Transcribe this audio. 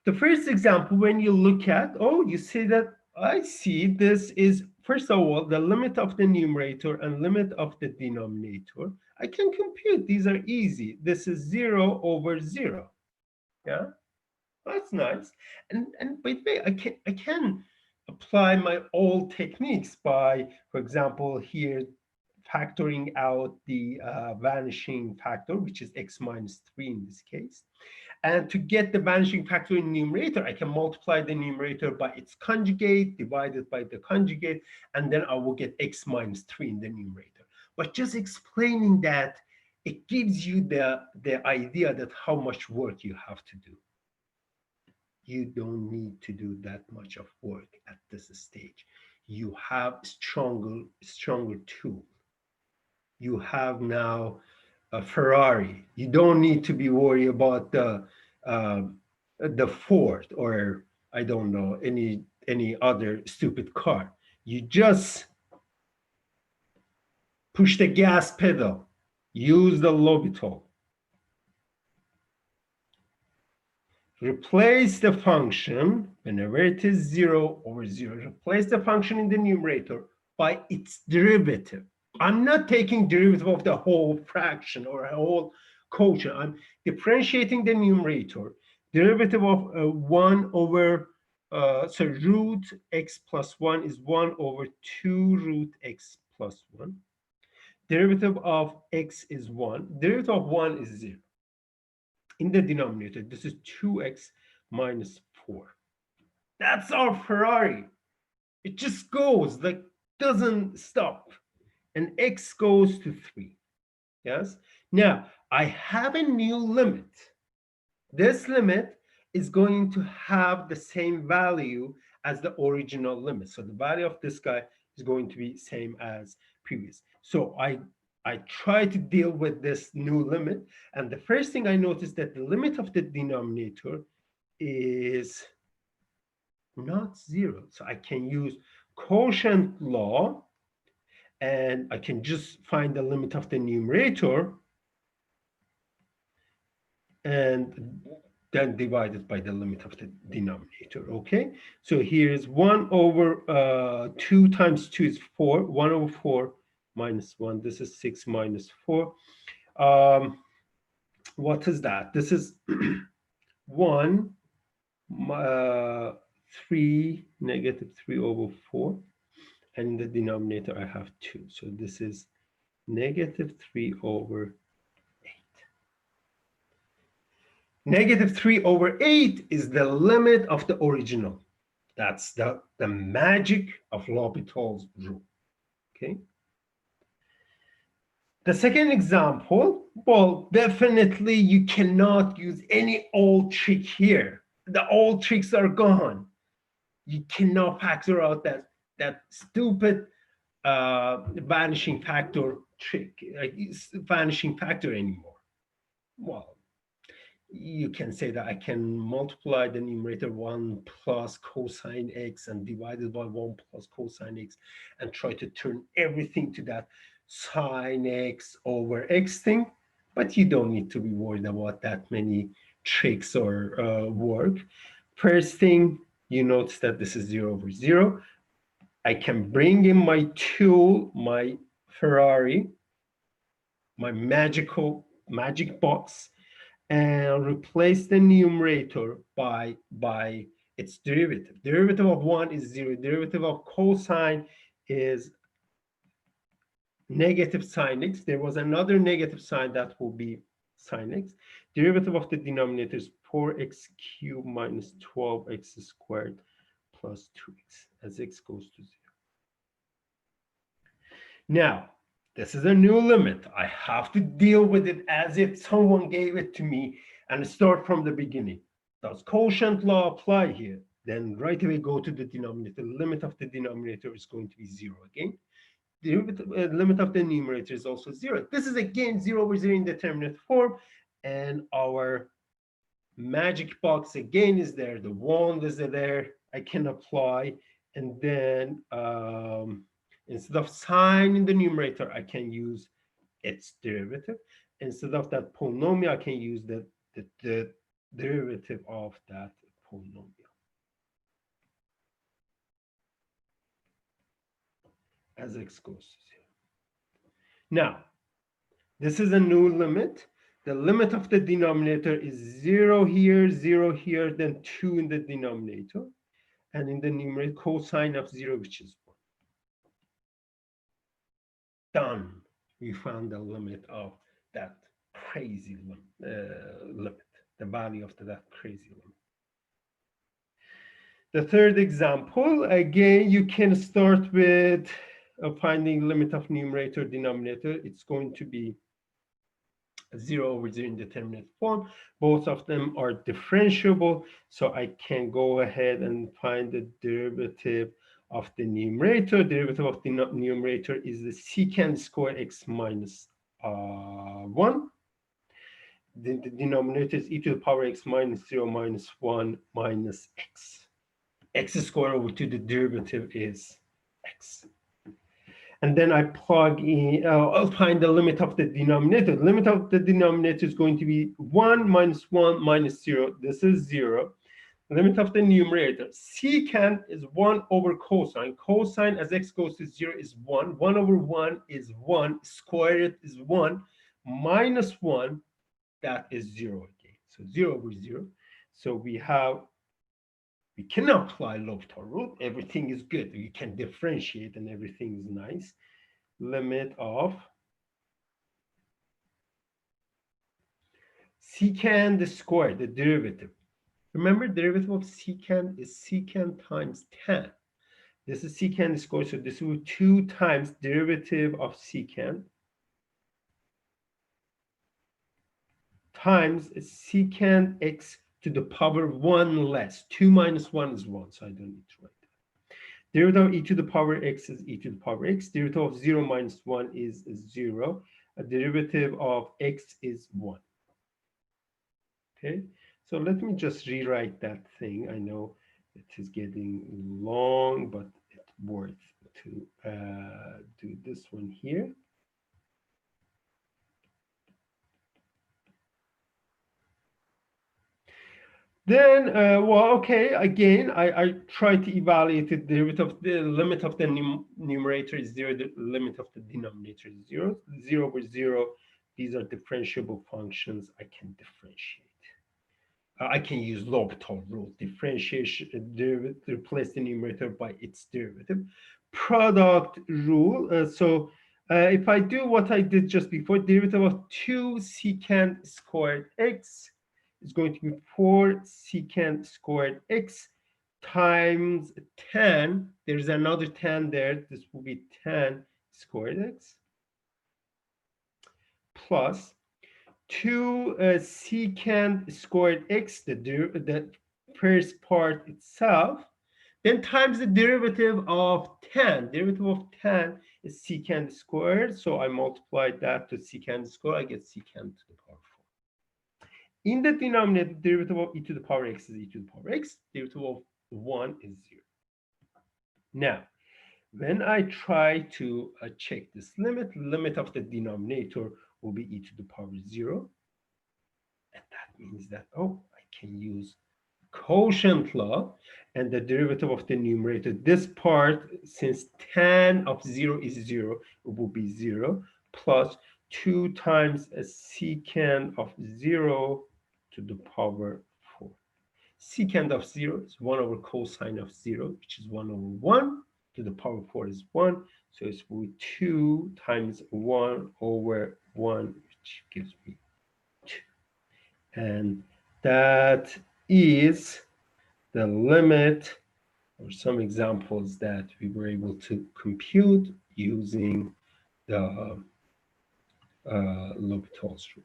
The first example, when you look at, oh, you see that I see this is, first of all, the limit of the numerator and limit of the denominator. I can compute. These are easy. This is 0 over 0. Yeah, that's nice. And by the way, I can apply my old techniques by, for example, here factoring out the vanishing factor, which is x minus 3 in this case. And to get the vanishing factor in numerator, I can multiply the numerator by its conjugate, divided by the conjugate, and then I will get x minus 3 in the numerator. But just explaining that, it gives you the idea that how much work you have to do. You don't need to do that much of work at this stage. You have stronger tool. You have now a Ferrari. You don't need to be worried about the Ford, or I don't know, any other stupid car. You just push the gas pedal, use the Labtube, replace the function whenever it is 0 over 0. Replace the function in the numerator by its derivative. I'm not taking derivative of the whole fraction or a whole quotient. I'm differentiating the numerator. Derivative of 1 over, so root x plus 1 is 1 over 2 root x plus 1. Derivative of x is 1. Derivative of 1 is 0. In the denominator, this is 2x minus 4. That's our Ferrari. It just goes, like, doesn't stop. And x goes to 3. Yes. Now, I have a new limit. This limit is going to have the same value as the original limit. So the value of this guy is going to be same as previous. So I try to deal with this new limit. And the first thing I noticed that the limit of the denominator is not 0. So I can use quotient law, and I can just find the limit of the numerator and then divide it by the limit of the denominator. Okay, so here's 1 over 2 times 2 is 4. 1 over 4 minus 1. This is 6 minus 4. What is that? This is 1, 3, negative 3 over 4. And in the denominator, I have 2. So this is negative 3 over 8. Negative 3 over 8 is the limit of the original. That's the magic of L'Hopital's rule. Okay. The second example, well, definitely you cannot use any old trick here. The old tricks are gone. You cannot factor out that stupid vanishing factor trick, like vanishing factor anymore. Well, you can say that I can multiply the numerator 1 plus cosine x and divide it by 1 plus cosine x and try to turn everything to that sine x over x thing, but you don't need to be worried about that many tricks or work. First thing, you notice that this is 0 over 0. I can bring in my tool, my Ferrari, my magic box, and replace the numerator by its derivative. Derivative of 1 is 0. Derivative of cosine is negative sine x. There was another negative sign that will be sine x. Derivative of the denominator is 4x cubed minus 12x squared plus 2x as x goes to 0. Now, this is a new limit. I have to deal with it as if someone gave it to me and start from the beginning. Does quotient law apply here? Then right away go to the denominator. The limit of the denominator is going to be 0 again. The limit of the numerator is also 0. This is again 0 over 0 indeterminate form. And our magic box again is there. The wand is there. I can apply. And then instead of sine in the numerator, I can use its derivative. Instead of that polynomial, I can use the derivative of that polynomial as x goes to 0. Now, this is a new limit. The limit of the denominator is 0 here, 0 here, then 2 in the denominator. And in the numerator, cosine of 0, which is 1. Done. We found the limit of that crazy limit, the value of that crazy limit. The third example, again, you can start with finding limit of numerator, denominator. It's going to be 0 over 0 indeterminate form. Both of them are differentiable, so I can go ahead and find the derivative of the numerator. Derivative of the numerator is the secant square x minus 1. Then the denominator is e to the power x minus 0 minus 1 minus x. X squared over 2, the derivative is x. And then I plug in, I'll find the limit of the denominator. The limit of the denominator is going to be 1 minus 1 minus 0. This is 0. The limit of the numerator, secant is 1 over cosine. Cosine as x goes to 0 is 1. 1 over 1 is 1. Squared is 1. Minus 1, that is 0 again. So 0 over 0. So we can apply L'Hopital rule. Everything is good. You can differentiate and everything is nice. Limit of secant squared, the derivative. Remember, derivative of secant is secant times tan. This is secant squared, so this will be 2 times derivative of secant times secant x to the power 1 less. 2 minus 1 is 1, so I don't need to write that. Derivative of e to the power x is e to the power x. Derivative of 0 minus 1 is 0. A derivative of x is 1. Okay, so let me just rewrite that thing. I know it is getting long, but it's worth to do this one here. Then, well, okay, again, I try to evaluate the derivative. The limit of the numerator is 0, the limit of the denominator is 0. 0 over 0, these are differentiable functions. I can differentiate. I can use L'Hopital rule, differentiation, derivative, replace the numerator by its derivative. Product rule, if I do what I did just before, derivative of 2 secant squared x is going to be 4 secant squared x times tan. There's another tan there. This will be tan squared x plus 2 secant squared x, the first part itself, then times the derivative of tan. Derivative of tan is secant squared. So I multiplied that to secant squared. I get secant to the power 4. In the denominator, derivative of e to the power x is e to the power x. Derivative of 1 is 0. Now, when I try to check this limit of the denominator will be e to the power 0. And that means that, oh, I can use quotient law, and the derivative of the numerator, this part, since tan of 0 is 0, it will be 0 plus 2 times a secant of 0 to the power 4. Secant of 0 is 1 over cosine of 0, which is 1 over 1 to the power 4 is 1. So it's 2 times 1 over 1, which gives me 2. And that is the limit, or some examples that we were able to compute using the L'Hopital's rule.